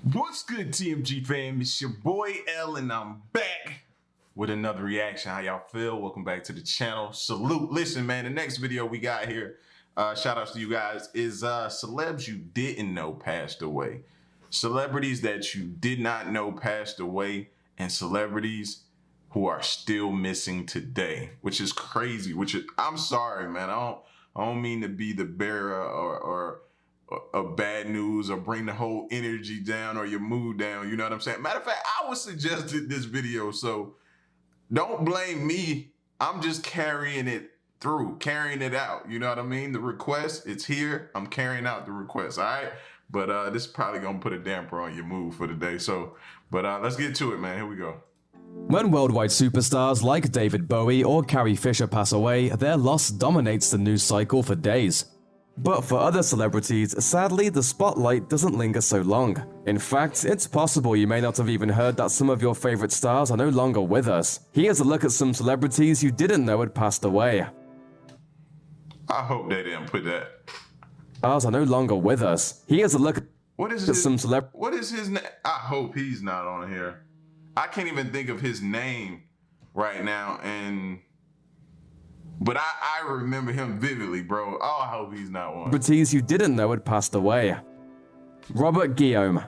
What's good, TMG fam? It's your boy L, and I'm back with another reaction. How y'all feel? Welcome back to the channel. Salute. Listen, man, the next video we got here, shout outs to you guys, is celebs you didn't know passed away. Celebrities that you did not know passed away, and celebrities who are still missing today, which is crazy. I'm sorry, man. I don't mean to be the bearer or of bad news or bring the whole energy down or your mood down, you know what I'm saying? Matter of fact, I was suggested this video, so don't blame me. I'm just carrying it through, carrying it out, you know what I mean? The request, it's here. I'm carrying out the request, all right? But this is probably gonna put a damper on your mood for the day, but let's get to it, man. Here we go. When worldwide superstars like David Bowie or Carrie Fisher pass away, their loss dominates the news cycle for days. But for other celebrities, sadly, the spotlight doesn't linger so long. In fact, it's possible you may not have even heard that some of your favorite stars are no longer with us. Here's a look at some celebrities you didn't know had passed away. I hope they didn't put that. Stars are no longer with us. Here's a look at what is his name? I hope he's not on here. I can't even think of his name right now, but I remember him vividly, bro. Oh, I hope he's not one. Celebrities you didn't know had passed away. Robert Guillaume.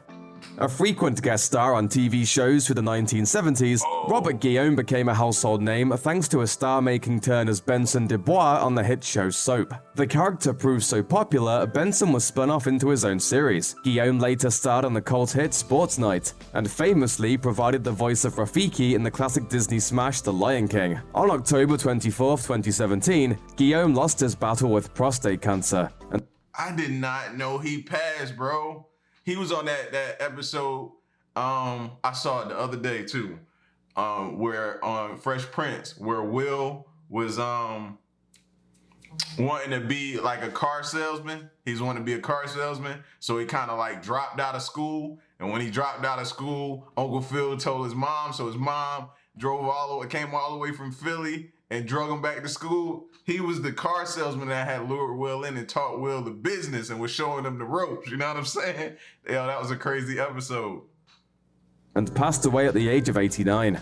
A frequent guest star on TV shows through the 1970s, Robert Guillaume became a household name thanks to a star-making turn as Benson Dubois on the hit show Soap. The character proved so popular, Benson was spun off into his own series. Guillaume later starred on the cult hit Sports Night, and famously provided the voice of Rafiki in the classic Disney smash The Lion King. On October 24, 2017, Guillaume lost his battle with prostate cancer. I did not know he passed, bro. He was on that episode, I saw it the other day too, where on Fresh Prince, where Will was wanting to be like a car salesman. He's wanting to be a car salesman, so he kind of like dropped out of school. And when he dropped out of school, Uncle Phil told his mom, so his mom came all the way from Philly and drug him back to school. He was the car salesman that had lured Will in and taught Will the business and was showing him the ropes. You know what I'm saying? Yeah, that was a crazy episode. And passed away at the age of 89.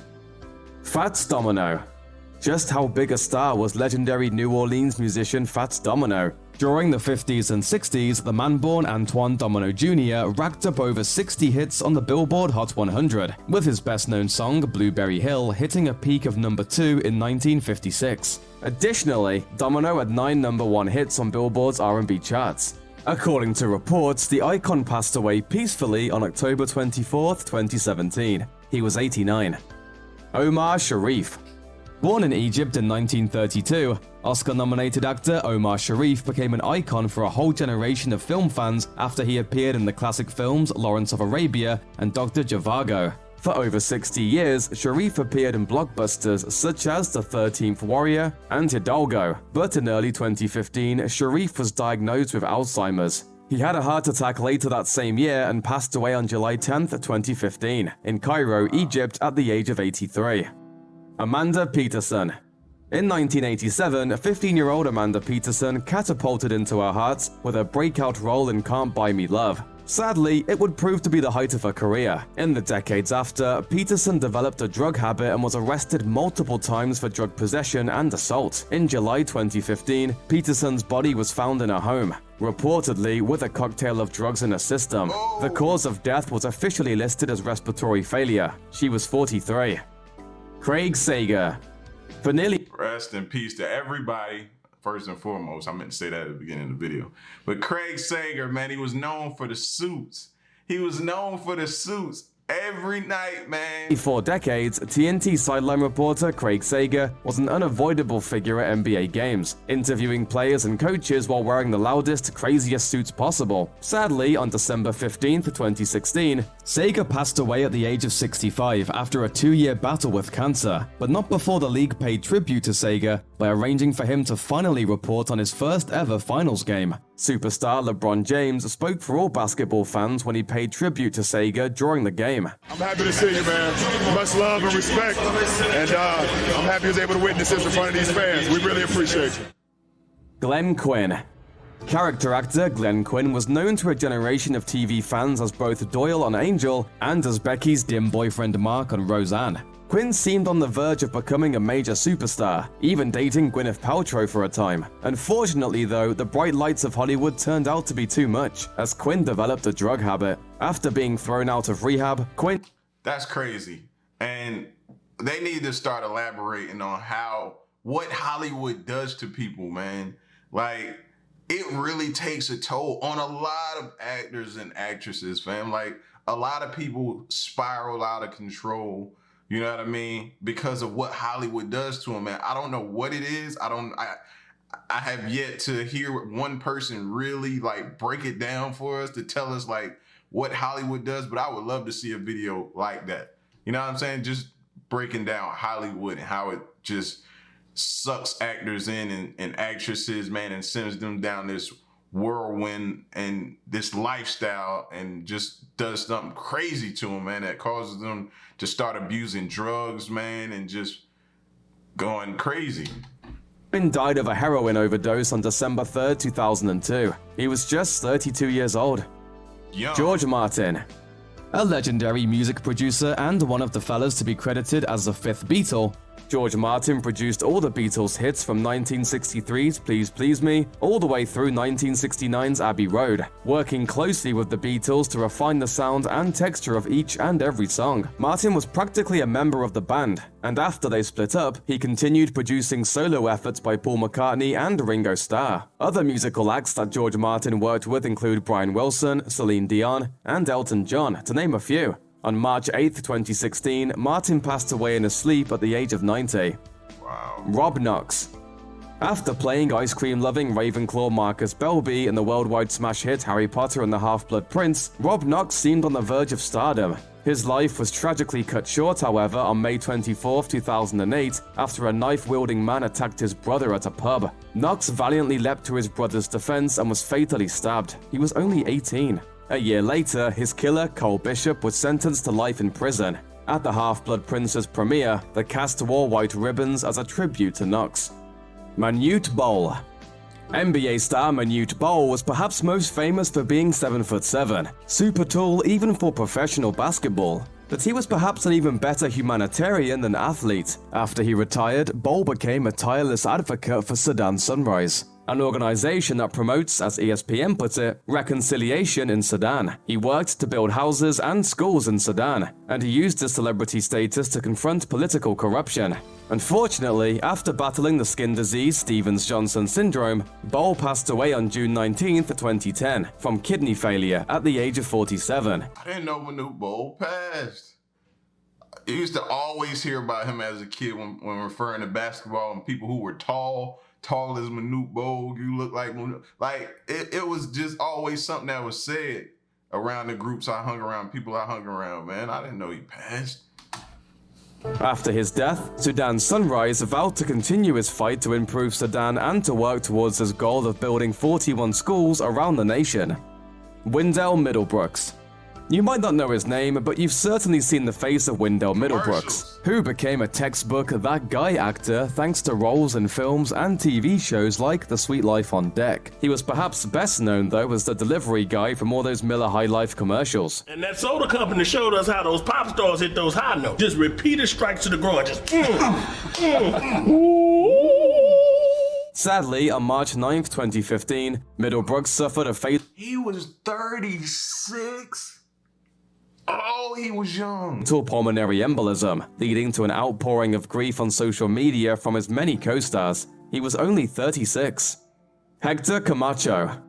Fats Domino. Just how big a star was legendary New Orleans musician Fats Domino? During the 50s and 60s, the man-born Antoine Domino Jr. racked up over 60 hits on the Billboard Hot 100, with his best-known song, Blueberry Hill, hitting a peak of number 2 in 1956. Additionally, Domino had 9 number 1 hits on Billboard's R&B charts. According to reports, the icon passed away peacefully on October 24, 2017. He was 89. Omar Sharif. Born in Egypt in 1932, Oscar-nominated actor Omar Sharif became an icon for a whole generation of film fans after he appeared in the classic films Lawrence of Arabia and Dr. Zhivago. For over 60 years, Sharif appeared in blockbusters such as The 13th Warrior and Hidalgo, but in early 2015, Sharif was diagnosed with Alzheimer's. He had a heart attack later that same year and passed away on July 10, 2015, in Cairo, Egypt at the age of 83. Amanda Peterson. In 1987, 15-year-old Amanda Peterson catapulted into our hearts with a breakout role in Can't Buy Me Love. Sadly, it would prove to be the height of her career. In the decades after, Peterson developed a drug habit and was arrested multiple times for drug possession and assault. In July 2015, Peterson's body was found in her home, reportedly with a cocktail of drugs in her system. The cause of death was officially listed as respiratory failure. She was 43. Craig Sager. For nearly rest in peace to everybody. First and foremost, I meant to say that at the beginning of the video. But Craig Sager, man, he was known for the suits. He was known for the suits every night, man. 4 decades, TNT sideline reporter Craig Sager was an unavoidable figure at NBA games, interviewing players and coaches while wearing the loudest, craziest suits possible. Sadly, on December 15, 2016, Sager passed away at the age of 65 after a 2-year battle with cancer, but not before the league paid tribute to Sager by arranging for him to finally report on his first ever finals game. Superstar LeBron James spoke for all basketball fans when he paid tribute to Sager during the game. I'm happy to see you, man. Much love and respect, and I'm happy I was able to witness this in front of these fans. We really appreciate you. Glenn Quinn. Character actor Glenn Quinn was known to a generation of TV fans as both Doyle on Angel and as Becky's dim boyfriend Mark on Roseanne. Quinn seemed on the verge of becoming a major superstar, even dating Gwyneth Paltrow for a time. Unfortunately though, the bright lights of Hollywood turned out to be too much, as Quinn developed a drug habit. After being thrown out of rehab, Quinn... That's crazy. And they need to start elaborating on what Hollywood does to people, man. Like, it really takes a toll on a lot of actors and actresses, fam. Like, a lot of people spiral out of control, you know what I mean? Because of what Hollywood does to them, man. I don't know what it is. I have yet to hear one person really like break it down for us to tell us like what Hollywood does, but I would love to see a video like that. You know what I'm saying? Just breaking down Hollywood and how it just sucks actors in and actresses, man, and sends them down this whirlwind and this lifestyle and just does something crazy to them, man, that causes them to start abusing drugs, man, and just going crazy. Quinn died of a heroin overdose on December 3rd, 2002. He was just 32 years old. Young. George Martin, a legendary music producer and one of the fellas to be credited as the fifth Beatle, George Martin produced all the Beatles' hits from 1963's Please Please Me all the way through 1969's Abbey Road, working closely with the Beatles to refine the sound and texture of each and every song. Martin was practically a member of the band, and after they split up, he continued producing solo efforts by Paul McCartney and Ringo Starr. Other musical acts that George Martin worked with include Brian Wilson, Celine Dion, and Elton John, to name a few. On March 8, 2016, Martin passed away in his sleep at the age of 90. Wow. Rob Knox. After playing ice cream-loving Ravenclaw Marcus Belby in the worldwide smash hit Harry Potter and the Half-Blood Prince, Rob Knox seemed on the verge of stardom. His life was tragically cut short, however, on May 24, 2008, after a knife-wielding man attacked his brother at a pub. Knox valiantly leapt to his brother's defense and was fatally stabbed. He was only 18. A year later, his killer, Cole Bishop, was sentenced to life in prison. At the Half-Blood Prince's premiere, the cast wore white ribbons as a tribute to Knox. Manute Bol. NBA star Manute Bol was perhaps most famous for being 7'7", super tall even for professional basketball. But he was perhaps an even better humanitarian than athlete. After he retired, Bol became a tireless advocate for Sudan Sunrise, an organization that promotes, as ESPN put it, reconciliation in Sudan. He worked to build houses and schools in Sudan, and he used his celebrity status to confront political corruption. Unfortunately, after battling the skin disease Stevens-Johnson syndrome, Bol passed away on June 19, 2010, from kidney failure at the age of 47. I didn't know Manute Bol passed. I used to always hear about him as a kid when referring to basketball and people who were tall as Manute Bol, you look like Manute. Like, it was just always something that was said around the groups I hung around, people I hung around, man. I didn't know he passed. After his death, Sudan Sunrise vowed to continue his fight to improve Sudan and to work towards his goal of building 41 schools around the nation. Wendell Middlebrooks. You might not know his name, but you've certainly seen the face of Wendell Middlebrooks, who became a textbook that guy actor thanks to roles in films and TV shows like The Sweet Life on Deck. He was perhaps best known, though, as the delivery guy from all those Miller High Life commercials. And that soda company showed us how those pop stars hit those high notes. Just repeated strikes to the groin, just Sadly, on March 9, 2015, Middlebrooks suffered a fatal... He was 36? Oh, he was young. Pulmonary embolism, leading to an outpouring of grief on social media from his many co-stars. He was only 36. Hector Camacho.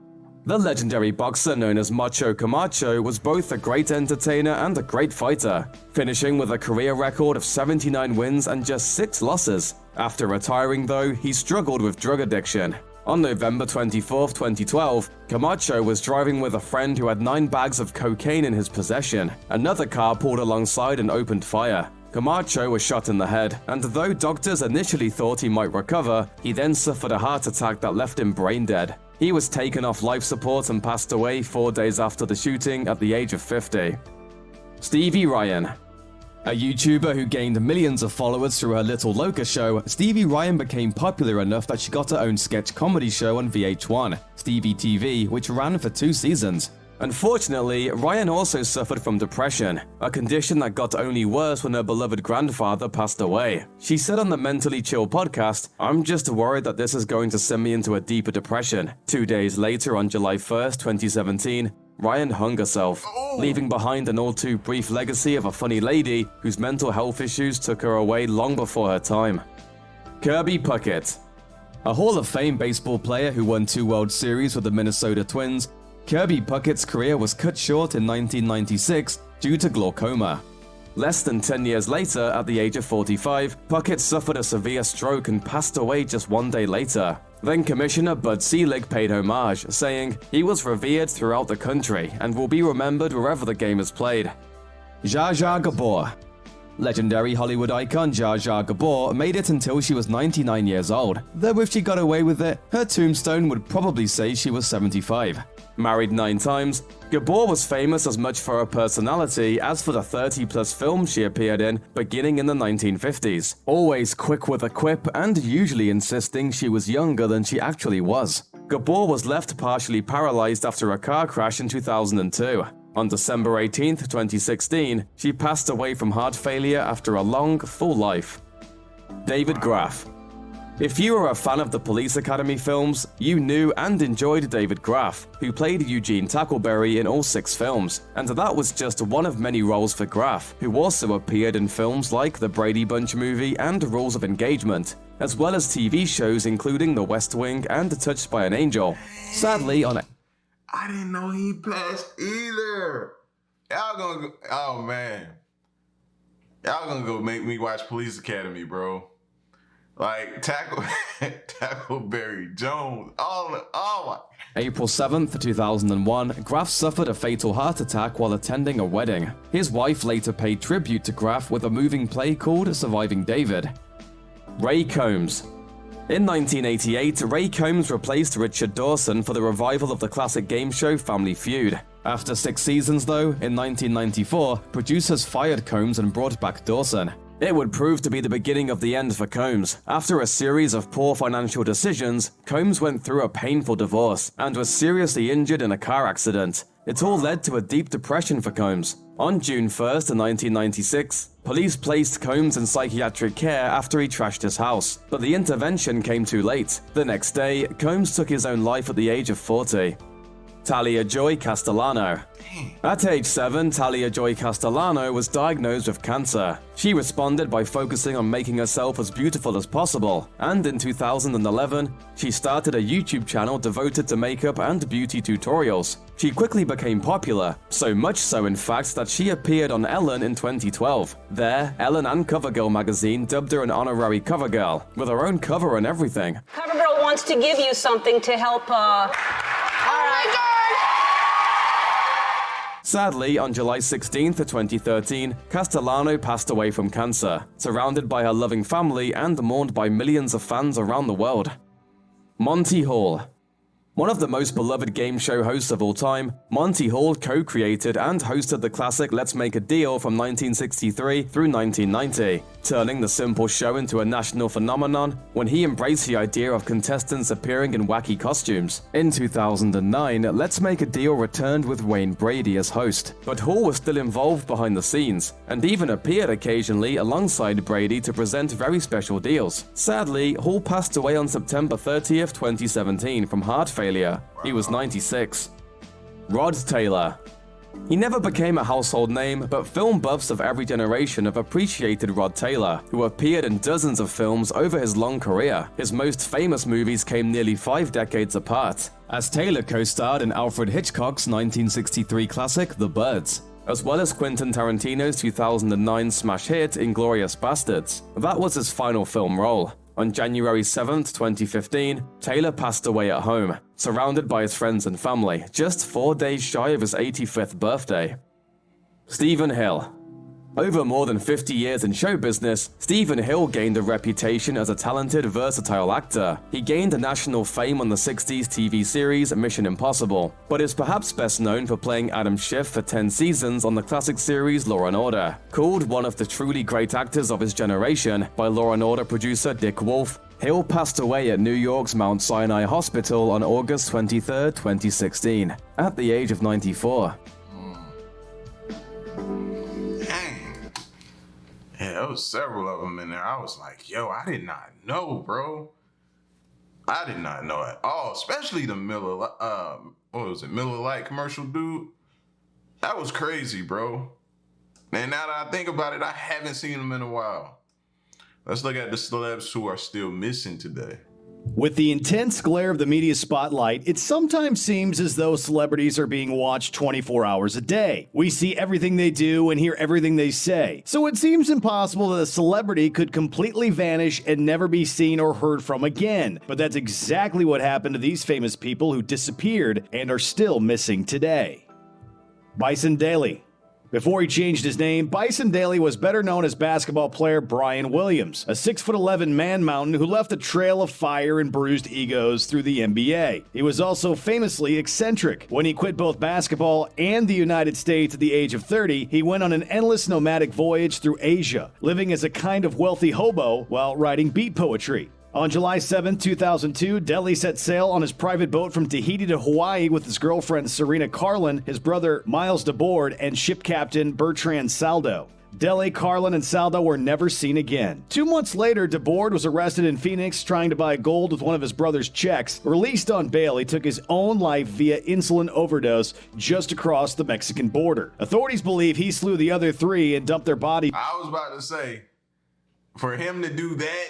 The legendary boxer known as Macho Camacho was both a great entertainer and a great fighter, finishing with a career record of 79 wins and just 6 losses. After retiring, though, he struggled with drug addiction. On November 24, 2012, Camacho was driving with a friend who had 9 bags of cocaine in his possession. Another car pulled alongside and opened fire. Camacho was shot in the head, and though doctors initially thought he might recover, he then suffered a heart attack that left him brain dead. He was taken off life support and passed away 4 days after the shooting at the age of 50. Stevie Ryan. A YouTuber who gained millions of followers through her Little Loca show, Stevie Ryan became popular enough that she got her own sketch comedy show on VH1, Stevie TV, which ran for 2 seasons. Unfortunately, Ryan also suffered from depression, a condition that got only worse when her beloved grandfather passed away. She said on the Mentally Chill podcast, "I'm just worried that this is going to send me into a deeper depression." 2 days later, on July 1st, 2017, Ryan hung herself, leaving behind an all too brief legacy of a funny lady whose mental health issues took her away long before her time. Kirby Puckett. A Hall of Fame baseball player who won 2 World Series with the Minnesota Twins, Kirby Puckett's career was cut short in 1996 due to glaucoma. Less than 10 years later, at the age of 45, Puckett suffered a severe stroke and passed away just 1 day later. Then Commissioner Bud Selig paid homage, saying, "He was revered throughout the country and will be remembered wherever the game is played." Zsa Gabor. Legendary Hollywood icon Zsa Gabor made it until she was 99 years old, though if she got away with it, her tombstone would probably say she was 75. Married 9 times, Gabor was famous as much for her personality as for the 30-plus films she appeared in beginning in the 1950s. Always quick with a quip and usually insisting she was younger than she actually was. Gabor was left partially paralyzed after a car crash in 2002. On December 18, 2016, she passed away from heart failure after a long, full life. David Graf. If you were a fan of the Police Academy films, you knew and enjoyed David Graf, who played Eugene Tackleberry in all 6 films, and that was just one of many roles for Graf, who also appeared in films like The Brady Bunch movie and Rules of Engagement, as well as TV shows including The West Wing and Touched by an Angel. Sadly, on I didn't know he passed either. Y'all gonna go, oh man. Y'all gonna go make me watch Police Academy, bro. Like, Tackleberry Jones, oh my. April 7th, 2001, Graf suffered a fatal heart attack while attending a wedding. His wife later paid tribute to Graf with a moving play called Surviving David. Ray Combs. In 1988, Ray Combs replaced Richard Dawson for the revival of the classic game show Family Feud. After 6 seasons though, in 1994, producers fired Combs and brought back Dawson. It would prove to be the beginning of the end for Combs. After a series of poor financial decisions, Combs went through a painful divorce and was seriously injured in a car accident. It all led to a deep depression for Combs. On June 1st, 1996, police placed Combs in psychiatric care after he trashed his house, but the intervention came too late. The next day, Combs took his own life at the age of 40. Talia Joy Castellano. At age 7, Talia Joy Castellano was diagnosed with cancer. She responded by focusing on making herself as beautiful as possible, and in 2011, she started a YouTube channel devoted to makeup and beauty tutorials. She quickly became popular, so much so in fact that she appeared on Ellen in 2012. There, Ellen and CoverGirl magazine dubbed her an honorary CoverGirl, with her own cover and everything. CoverGirl wants to give you something to help, Sadly, on July 16th, 2013, Castellano passed away from cancer, surrounded by her loving family and mourned by millions of fans around the world. Monty Hall. One of the most beloved game show hosts of all time, Monty Hall co-created and hosted the classic Let's Make a Deal from 1963 through 1990, turning the simple show into a national phenomenon when he embraced the idea of contestants appearing in wacky costumes. In 2009, Let's Make a Deal returned with Wayne Brady as host, but Hall was still involved behind the scenes, and even appeared occasionally alongside Brady to present very special deals. Sadly, Hall passed away on September 30th, 2017 from heart failure. He was 96. Rod Taylor. He never became a household name, but film buffs of every generation have appreciated Rod Taylor, who appeared in dozens of films over his long career. His most famous movies came nearly 5 decades apart, as Taylor co-starred in Alfred Hitchcock's 1963 classic The Birds, as well as Quentin Tarantino's 2009 smash hit Inglourious Basterds. That was his final film role. On January 7, 2015, Taylor passed away at home, surrounded by his friends and family, just 4 days shy of his 85th birthday. Stephen Hill. Over more than 50 years in show business, Stephen Hill gained a reputation as a talented, versatile actor. He gained a national fame on the 60s TV series Mission Impossible, but is perhaps best known for playing Adam Schiff for 10 seasons on the classic series Law & Order. Called one of the truly great actors of his generation by Law & Order producer Dick Wolf, Hill passed away at New York's Mount Sinai Hospital on August 23, 2016, at the age of 94. Yeah, there was several of them in there. I was like, yo, I did not know, bro. I did not know at all, especially the Miller, what was it, Miller Lite commercial dude? That was crazy, bro. And now that I think about it, I haven't seen him in a while. Let's look at the celebs who are still missing today. With the intense glare of the media spotlight, it sometimes seems as though celebrities are being watched 24 hours a day. We see everything they do and hear everything they say. So it seems impossible that a celebrity could completely vanish and never be seen or heard from again. But that's exactly what happened to these famous people who disappeared and are still missing today. Bison Daily. Before he changed his name, Bison Daily was better known as basketball player Brian Williams, a 6'11" man mountain who left a trail of fire and bruised egos through the NBA. He was also famously eccentric. When he quit both basketball and the United States at the age of 30, he went on an endless nomadic voyage through Asia, living as a kind of wealthy hobo while writing beat poetry. On July 7, 2002, Daly set sail on his private boat from Tahiti to Hawaii with his girlfriend Serena Carlin, his brother Miles DeBoard, and ship captain Bertrand Saldo. Daly, Carlin, and Saldo were never seen again. 2 months later, DeBoard was arrested in Phoenix trying to buy gold with one of his brother's checks. Released on bail, he took his own life via insulin overdose just across the Mexican border. Authorities believe he slew the other three and dumped their body. I was about to say, for him to do that,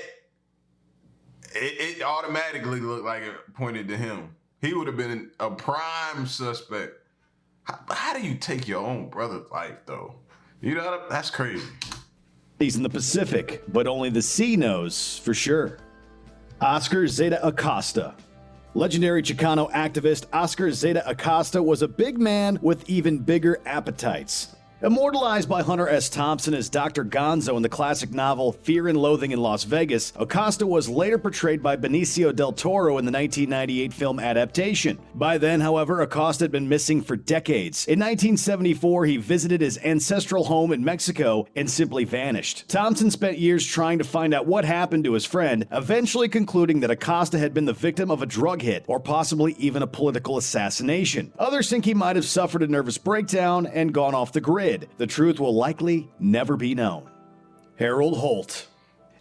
it automatically looked like it pointed to him. He would have been a prime suspect. How do you take your own brother's life, though? You know, that's crazy. He's in the Pacific, but only the sea knows for sure. Oscar Zeta Acosta. Legendary Chicano activist Oscar Zeta Acosta was a big man with even bigger appetites. Immortalized by Hunter S. Thompson as Dr. Gonzo in the classic novel Fear and Loathing in Las Vegas, Acosta was later portrayed by Benicio del Toro in the 1998 film adaptation. By then, however, Acosta had been missing for decades. In 1974, he visited his ancestral home in Mexico and simply vanished. Thompson spent years trying to find out what happened to his friend, eventually concluding that Acosta had been the victim of a drug hit or possibly even a political assassination. Others think he might have suffered a nervous breakdown and gone off the grid. The truth will likely never be known. Harold Holt.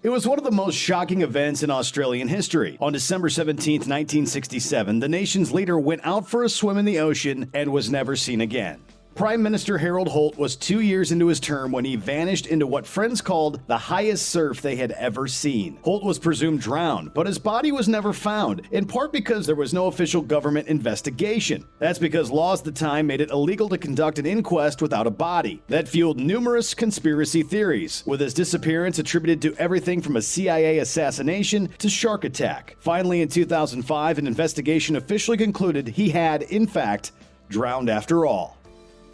It was one of the most shocking events in Australian history. On December 17, 1967, the nation's leader went out for a swim in the ocean and was never seen again. Prime Minister Harold Holt was 2 years into his term when he vanished into what friends called the highest surf they had ever seen. Holt was presumed drowned, but his body was never found, in part because there was no official government investigation. That's because laws at the time made it illegal to conduct an inquest without a body. That fueled numerous conspiracy theories, with his disappearance attributed to everything from a CIA assassination to shark attack. Finally, in 2005, an investigation officially concluded he had, in fact, drowned after all.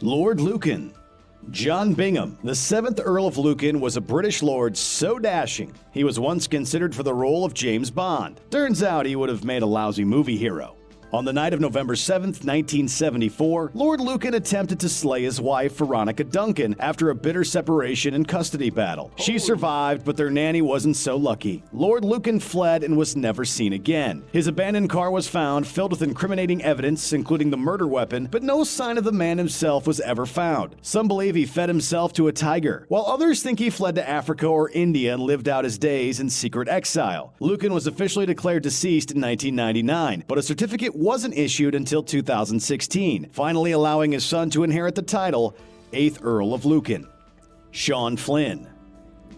Lord Lucan. John Bingham, the 7th Earl of Lucan, was a British lord so dashing, he was once considered for the role of James Bond. Turns out he would have made a lousy movie hero. On the night of November 7th, 1974, Lord Lucan attempted to slay his wife, Veronica Duncan, after a bitter separation and custody battle. She survived, but their nanny wasn't so lucky. Lord Lucan fled and was never seen again. His abandoned car was found, filled with incriminating evidence, including the murder weapon, but no sign of the man himself was ever found. Some believe he fed himself to a tiger, while others think he fled to Africa or India and lived out his days in secret exile. Lucan was officially declared deceased in 1999, but a certificate wasn't issued until 2016, finally allowing his son to inherit the title, 8th Earl of Lucan. Sean Flynn.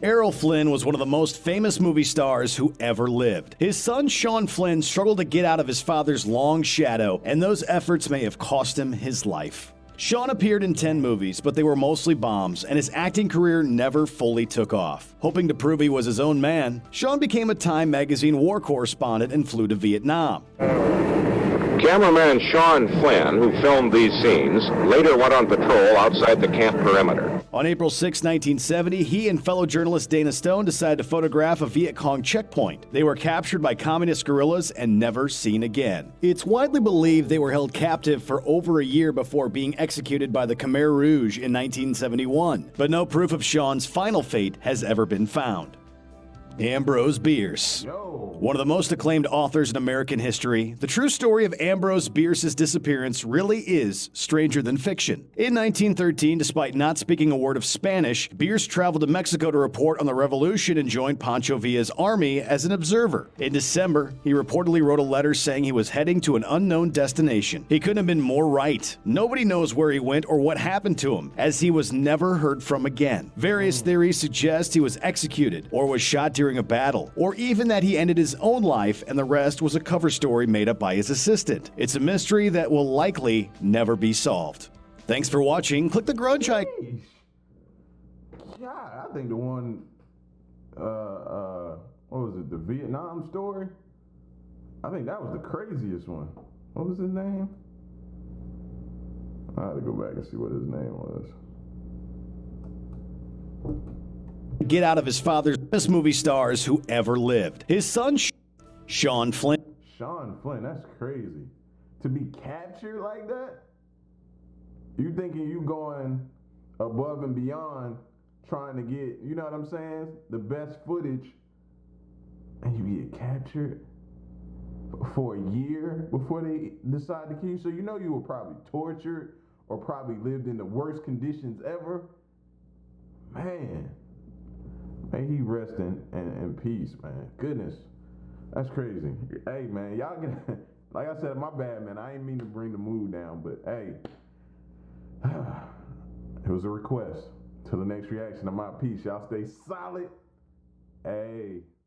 Errol Flynn was one of the most famous movie stars who ever lived. His son Sean Flynn struggled to get out of his father's long shadow, and those efforts may have cost him his life. Sean appeared in 10 movies, but they were mostly bombs, and his acting career never fully took off. Hoping to prove he was his own man, Sean became a Time magazine war correspondent and flew to Vietnam. Cameraman Sean Flynn, who filmed these scenes, later went on patrol outside the camp perimeter. On April 6, 1970, he and fellow journalist Dana Stone decided to photograph a Viet Cong checkpoint. They were captured by communist guerrillas and never seen again. It's widely believed they were held captive for over a year before being executed by the Khmer Rouge in 1971, but no proof of Sean's final fate has ever been found. Ambrose Bierce. One of the most acclaimed authors in American history, the true story of Ambrose Bierce's disappearance really is stranger than fiction. In 1913, despite not speaking a word of Spanish, Bierce traveled to Mexico to report on the revolution and joined Pancho Villa's army as an observer. In December, he reportedly wrote a letter saying he was heading to an unknown destination. He couldn't have been more right. Nobody knows where he went or what happened to him, as he was never heard from again. Various theories suggest he was executed, or was shot during a battle, or even that he ended his own life and the rest was a cover story made up by his assistant. It's a mystery that will likely never be solved. Thanks for watching. Click the grunge icon. Yeah, I think the one, what was it, the Vietnam story? I think that was the craziest one. What was his name? I had to go back and see what his name was. Get out of his father's best movie stars who ever lived. His son, Sean Flynn. Sean Flynn, that's crazy. To be captured like that? You thinking you going above and beyond trying to get, you know what I'm saying, the best footage, and you get captured for a year before they decide to kill you? So you know you were probably tortured or probably lived in the worst conditions ever? Man. May he rest in peace, man. Goodness. That's crazy. Hey, man, y'all get, like I said, my bad, man. I ain't mean to bring the mood down, but hey, it was a request. Till the next reaction, I'm out. Peace. Y'all stay solid. Hey.